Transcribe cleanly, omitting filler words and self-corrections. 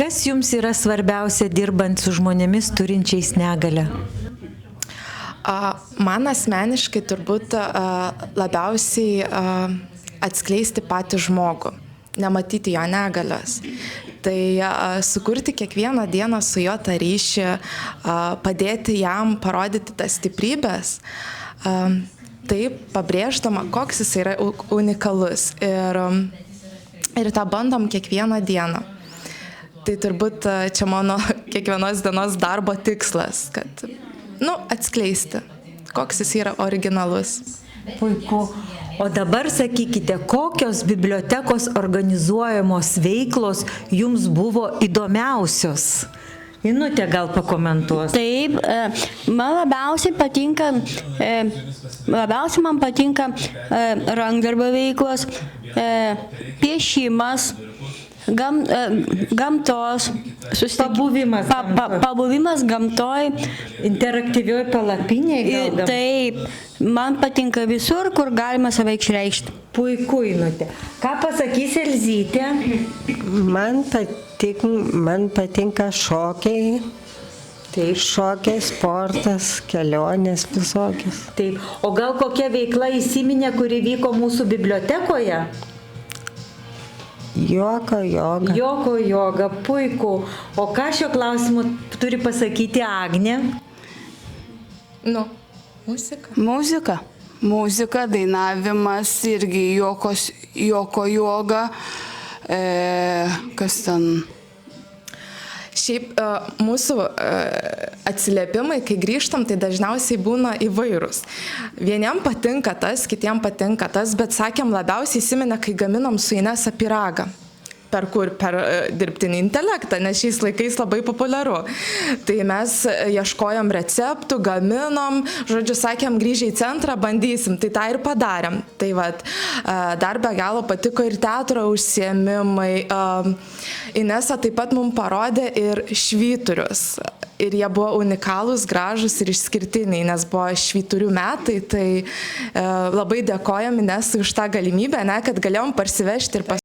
Kas jums yra svarbiausia dirbant su žmonėmis turinčiais negalią? Man asmeniškai turbūt labiausiai atskleisti patį žmogų, nematyti jo negalios. Tai sukurti kiekvieną dieną su juo tą ryšį, padėti jam parodyti tas stiprybės, taip pabrėždama, koks jis yra unikalus. Ir tą bandom kiekvieną dieną. Tai turbūt čia mano kiekvienos dienos darbo tikslas, kad atskleisti, koks jis yra originalus. Puiku. O dabar sakykite, kokios bibliotekos organizuojamos veiklos jums buvo įdomiausios? Inutė gal pakomentuos. Taip, man labiausiai man patinka rankdarbo veiklos, piešimas, gamtos, pabuvimas gamtoj. Interaktyvioj palapinėje. Taip, man patinka visur, kur galima save išreikšti. Puiku, Inutė. Ką pasakys Elzytė? Man patinka šokiai. Tai šokiai, sportas, kelionės visokios. Taip. O gal kokia veikla įsiminė, kuri vyko mūsų bibliotekoje? Joko joga. Joko joga, puiku. O ką šio klausimu turi pasakyti Agnė? Muzika. Muzika, dainavimas, irgi joko joga. Kas ten? Šiaip mūsų atsiliepimai, kai grįžtam, tai dažniausiai būna įvairūs. Vieniem patinka tas, kitiem patinka tas, bet sakėm, labiausiai įsiminė, kai gaminom su Inesa pyragą. Per dirbtinį intelektą, nes šiais laikais labai populiaru. Tai mes ieškojom receptų, gaminom, žodžiu, sakėm, grįžę į centrą, bandysim, tai tą ir padarėm. Tai dar be galo patiko ir teatro užsiėmimai. Inesa taip pat mums parodė ir švyturius. Ir jie buvo unikalūs, gražus ir išskirtiniai, nes buvo švyturių metai. Tai labai dėkojam Inesai už tą galimybę, kad galėjom parsivežti ir